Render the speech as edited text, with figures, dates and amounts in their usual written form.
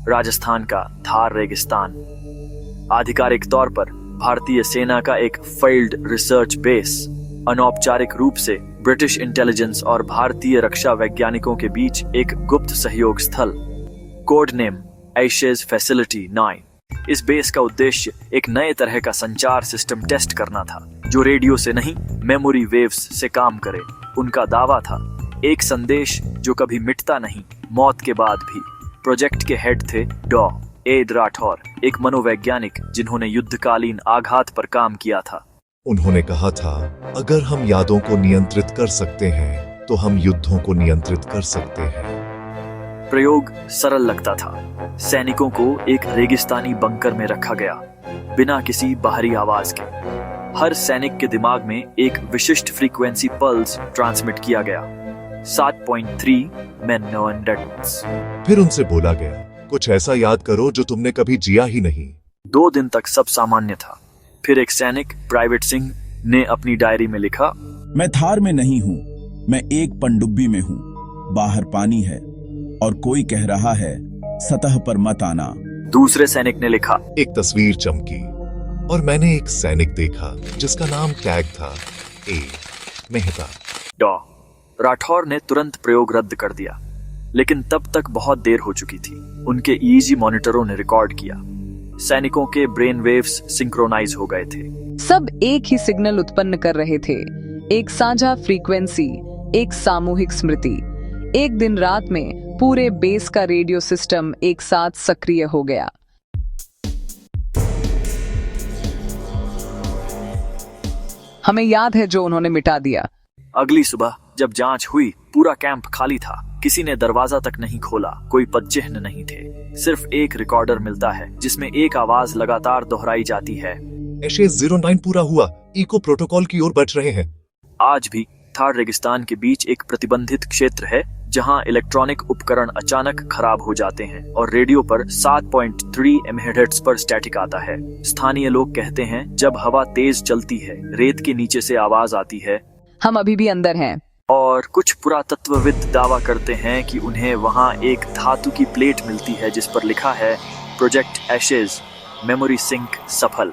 राजस्थान का थार रेगिस्तान। आधिकारिक तौर पर भारतीय सेना का एक फील्ड रिसर्च बेस, अनौपचारिक रूप से ब्रिटिश इंटेलिजेंस और भारतीय रक्षा वैज्ञानिकों के बीच एक गुप्त सहयोग स्थल। Code name Ashes facility 9। इस बेस का उद्देश्य एक नए तरह का संचार सिस्टम टेस्ट करना था, जो रेडियो से नहीं मेमोरी वेव्स से काम करे। उनका दावा था एक संदेश जो कभी मिटता नहीं, मौत के बाद भी। प्रोजेक्ट के हेड थे डॉ. एड राठौर, एक मनोवैज्ञानिक जिन्होंने युद्धकालीन आघात पर काम किया था। उन्होंने कहा था, अगर हम यादों को नियंत्रित कर सकते हैं तो हम युद्धों को नियंत्रित कर सकते हैं। प्रयोग सरल लगता था। सैनिकों को एक रेगिस्तानी बंकर में रखा गया, बिना किसी बाहरी आवाज के। हर सैनिक के दिमाग में एक विशिष्ट फ्रीक्वेंसी पल्स ट्रांसमिट किया गया, 7.3 मेगाहर्ट्ज। फिर उनसे बोला गया, कुछ ऐसा याद करो जो तुमने कभी जिया ही नहीं। 2 दिन तक सब सामान्य था। फिर एक सैनिक, प्राइवेट सिंह, ने अपनी डायरी में लिखा, मैं थार में नहीं हूँ, मैं एक पनडुब्बी में हूँ। बाहर पानी है और कोई कह रहा है सतह पर मत आना। दूसरे सैनिक ने लिखा, एक तस्वीर चमकी और मैंने एक सैनिक देखा जिसका नाम टैग था ए मेहता। डॉ. राठौर ने तुरंत प्रयोग रद्द कर दिया, लेकिन तब तक बहुत देर हो चुकी थी। उनके ईजी मॉनिटरों ने रिकॉर्ड किया। सैनिकों के ब्रेन वेव्स सिंक्रोनाइज हो गए थे। सब एक ही सिग्नल उत्पन्न कर रहे थे, एक साझा फ्रीक्वेंसी, एक सामूहिक स्मृति। एक दिन रात में पूरे बेस का रेडियो सिस्टम एक साथ सक्रिय हो गया। हमें याद है जो उन्होंने मिटा दिया। अगली सुबह जब जांच हुई, पूरा कैंप खाली था। किसी ने दरवाजा तक नहीं खोला, कोई पदचिह्न नहीं थे। सिर्फ एक रिकॉर्डर मिलता है जिसमें एक आवाज लगातार दोहराई जाती है, एशेज 09 पूरा हुआ, इको प्रोटोकॉल की ओर बढ़ रहे हैं। आज भी थार रेगिस्तान के बीच एक प्रतिबंधित क्षेत्र है जहां इलेक्ट्रॉनिक उपकरण अचानक खराब हो जाते हैं और रेडियो पर 7.3 मेगाहर्ट्ज पर स्टैटिक आता है। स्थानीय लोग कहते हैं जब हवा तेज चलती है, रेत के नीचे से आवाज आती है, हम अभी भी अंदर हैं। और कुछ पुरातत्वविद दावा करते हैं कि उन्हें वहां एक धातु की प्लेट मिलती है जिस पर लिखा है प्रोजेक्ट एशेज, मेमोरी सिंक सफल।